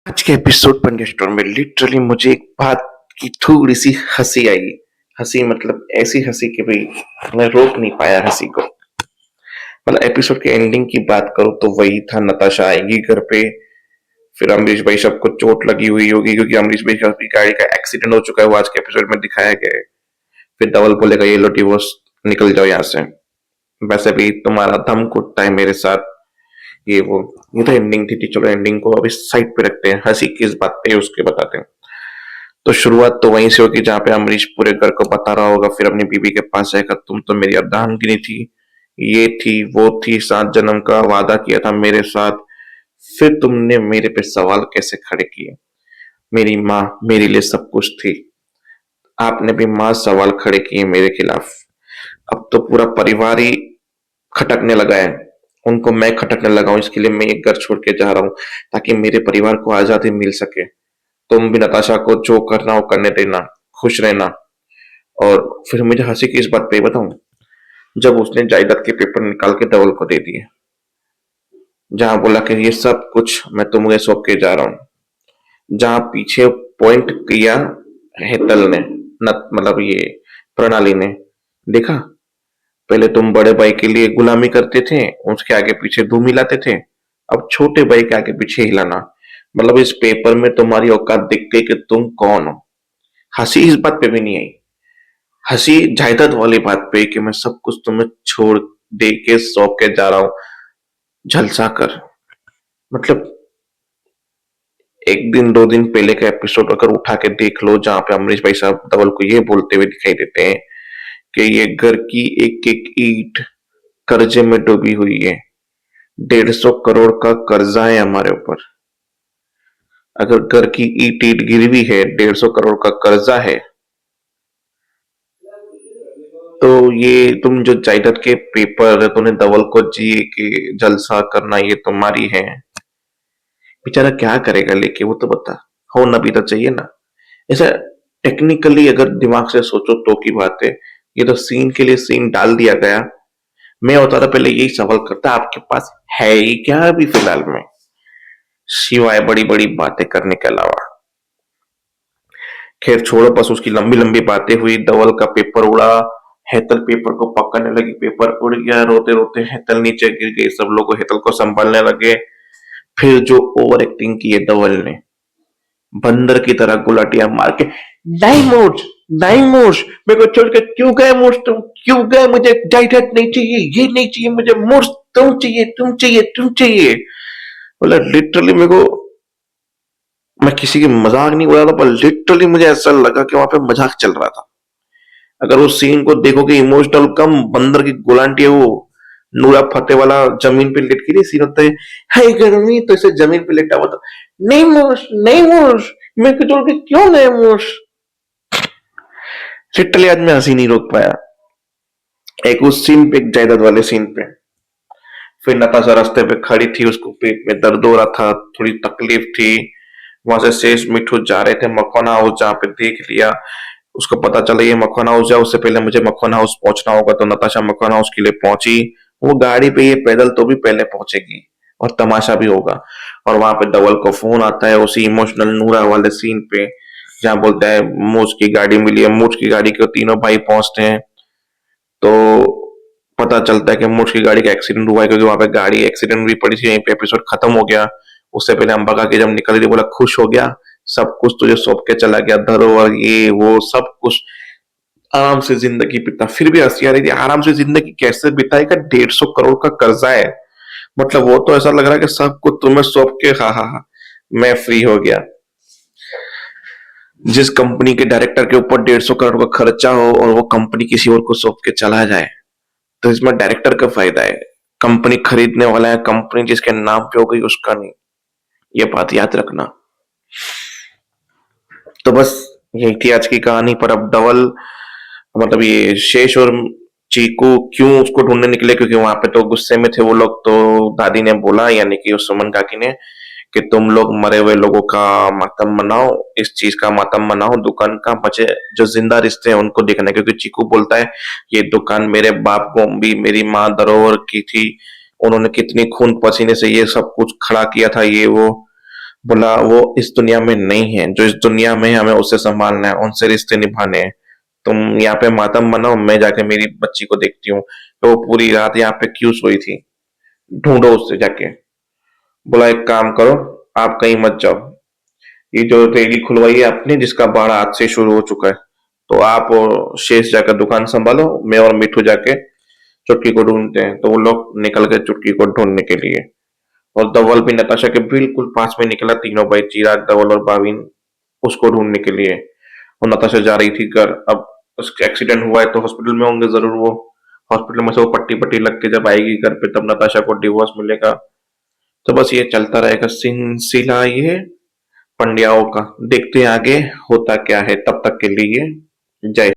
आज के एपिसोड पर गेस्टों में लिटरली मुझे एक बात की थोड़ी सी हंसी आई। हंसी मतलब ऐसी हंसी कि भाई मैं रोक नहीं पाया हंसी को। मतलब एपिसोड के एंडिंग की बात करूं तो वही था, नताशा आएगी घर पे, फिर अमरीश भाई सबको चोट लगी हुई होगी क्योंकि अमरीश भाई की गाड़ी का एक्सीडेंट हो चुका है, वो आज के एपिसोड में दिखाया गया है। फिर धवल बोलेगा ये लो डिवोर्स, निकल जाओ यहाँ से, वैसे भी तुम्हारा दम घुटता है मेरे साथ, ये तो एंडिंग थी। चलो एंडिंग को अभी साइड पे रखते हैं, हंसी किस बात पे है उसके बताते हैं। तो शुरुआत तो वहीं से होगी जहां पे अमरीश पूरे घर को बता रहा होगा, फिर अपनी बीवी के पास जाएगा, तुम तो मेरी अर्धांगिनी थी, ये थी वो थी, 7 जन्म का वादा किया था मेरे साथ, फिर तुमने मेरे पे सवाल कैसे खड़े किए। मेरी माँ मेरे लिए सब कुछ थी, आपने भी माँ सवाल खड़े किए मेरे खिलाफ। अब तो पूरा परिवार ही खटकने लगा है, उनको मैं खटकने लगा हूं, इसके लिए मैं एक घर छोड़ के जा रहा हूं ताकि मेरे परिवार को आजादी मिल सके। तुम भी नताशा को जो करना हो करने देना, खुश रहना। और फिर मुझे हंसी की इस बात पे बताऊं, जब उसने जायदाद के पेपर निकाल के धवल को दे दिए, जहां बोला कि ये सब कुछ मैं तुम्हें सौंप के जा रहा हूं, जहां पीछे पॉइंट किया हेतल ने, मतलब ये प्रणाली ने, देखा पहले तुम बड़े भाई के लिए गुलामी करते थे, उसके आगे पीछे धूम हिलाते थे, अब छोटे भाई के आगे पीछे हिलाना। मतलब इस पेपर में तुम्हारी औकात दिख गई कि तुम कौन हो। हंसी इस बात पे भी नहीं आई, हंसी जायदाद वाली बात पे कि मैं सब कुछ तुम्हें छोड़ दे के सौंप के जा रहा हूं, झलसा कर। मतलब एक दिन 2 दिन पहले का एपिसोड अगर उठा के देख लो, जहां पे अमरीश भाई साहब धवल को ये बोलते हुए दिखाई देते हैं कि ये घर की एक एक ईंट कर्जे में डूबी हुई है, 150 करोड़ का कर्जा है हमारे ऊपर। अगर घर की ईंट ईंट गिरवी है, 150 करोड़ का कर्जा है, तो ये तुम जो जायदाद के पेपर तूने धवल को जी के जलसा करना, ये तुम्हारी है। बेचारा क्या करेगा लेके, वो तो बता, होना भी तो चाहिए ना। ऐसा टेक्निकली अगर दिमाग से सोचो तो की बात है, ये तो सीन के लिए सीन डाल दिया गया। मैं होता था पहले यही सवाल करता, आपके पास है ही क्या अभी फिलहाल में, सिवाय बड़ी बड़ी बातें करने के अलावा। खैर छोड़ो, बस उसकी लंबी लंबी बातें हुई, धवल का पेपर उड़ा, हेतल पेपर को पकड़ने लगी, पेपर उड़ गया, रोते रोते हेतल नीचे गिर गई, सब लोग हेतल को संभालने लगे। फिर जो ओवर एक्टिंग की है धवल ने, बंदर की तरह गुलाटियां मार के, डाइमोस डाइमोस, मेरे को छोड़ के क्यों गए मोस, तुम क्यों गए, मुझे जायदाद नहीं चाहिए, ये नहीं चाहिए मुझे मोस, तुम चाहिए तुम चाहिए तुम चाहिए। बोला लिटरली मेरे को, मैं किसी की मजाक नहीं उड़ा रहा, पर लिटरली मुझे ऐसा लगा कि वहां पे मजाक चल रहा था। अगर उस सीन को देखोगे इमोशनल कम, बंदर की गुलांटी है वो, नूरा फतेह वाला जमीन पे लेट के नहीं सीन होता है, हाय गर्मी, तो इसे जमीन पे लेटा हुआ था, नहीं मोश नहीं मोश, मेरे को छोड़ के क्यों गए मोश। लिटरली आज मैं हंसी नहीं रोक पाया, एक उस सीन पे, एक जायदाद वाले सीन पे। फिर नताशा रास्ते पे खड़ी थी, उसको पेट में दर्द हो रहा था, थोड़ी तकलीफ थी, वहां से शेष मिठू जा रहे थे मखौना हाउस, जहाँ पे देख लिया, उसको पता चला ये मखौना हाउस है, उससे पहले मुझे मखौना हाउस पहुंचना होगा, तो नताशा मखौना हाउस के लिए पहुंची। वो गाड़ी पे, ये पैदल तो भी पहले पहुंचेगी और तमाशा भी होगा। और वहां पे धवल को फोन आता है उसी इमोशनल नूरा वाले सीन पे, जहां बोलता है मूछ की गाड़ी मिली है, मूछ की गाड़ी के तीनों भाई पहुंचते हैं, तो पता चलता है कि मूछ की गाड़ी का एक्सीडेंट हुआ है, क्योंकि वहां पे गाड़ी एक्सीडेंट भी पड़ी थी, यहीं पे एपिसोड खत्म हो गया। उससे पहले अंबिका की जब निकल रही, बोला खुश हो गया, सब कुछ तुझे सौंप के चला गया, धरोहर ये वो सब कुछ, आराम से जिंदगी बिता। फिर भी हंसी आ रही थी, आराम से जिंदगी कैसे बिताएगा, 150 करोड़ का कर्जा है, मतलब वो तो ऐसा लग रहा है कि सब कुछ तुम्हें सौंप के, हाँ हाँ हाँ मैं फ्री हो गया। जिस कंपनी के डायरेक्टर के ऊपर 150 करोड़ का खर्चा हो और वो कंपनी किसी और को सौंप के चला जाए, तो इसमें डायरेक्टर का फायदा है, कंपनी खरीदने वाला है, कंपनी जिसके नाम पे हो गई उसका नहीं, ये बात याद रखना। तो बस यही थी आज की कहानी। पर अब डबल, मतलब ये शेष और चीकू क्यों उसको ढूंढने निकले, क्योंकि वहां पे तो गुस्से में थे वो लोग, तो दादी ने बोला, यानी कि उस सुमन काकी ने, कि तुम लोग मरे हुए लोगों का मातम मनाओ, इस चीज का मातम मनाओ, दुकान का, बचे जो जिंदा रिश्ते हैं उनको देखना है। क्योंकि चीकू बोलता है ये दुकान मेरे बाप को भी, मेरी माँ धरोहर की थी, उन्होंने कितनी खून पसीने से ये सब कुछ खड़ा किया था, ये वो। बोला वो इस दुनिया में नहीं है, जो इस दुनिया में है हमें उससे संभालना है, उनसे रिश्ते निभाने हैं। तुम यहाँ पे मातम मनाओ, मैं जाके मेरी बच्ची को देखती हूँ। तो वो पूरी रात यहाँ पे क्यों सोई थी, ढूंढो उससे जाके। बोला एक काम करो, आप कहीं मत जाओ, ये जो रेडी खुलवाई है आपने जिसका बाड़ा आज से शुरू हो चुका है, तो आप और शेष जाकर दुकान संभालो, मैं और मिठू जाके चुटकी को ढूंढते हैं। तो वो लोग निकल गए चुटकी को ढूंढने के लिए, और धवल भी नताशा के बिल्कुल पास में निकला, तीनों भाई चिराग, धवल और भाविन उसको ढूंढने के लिए। और नताशा जा रही थी घर। अब उसका एक्सीडेंट हुआ है तो हॉस्पिटल में होंगे जरूर वो। हॉस्पिटल में से वो पट्टी पट्टी लग के जब आएगी घर पे तब नताशा को डिवोर्स मिलेगा। तो बस ये चलता रहेगा सिलसिला ये पंड्याओं का। देखते हैं आगे होता क्या है। तब तक के लिए जय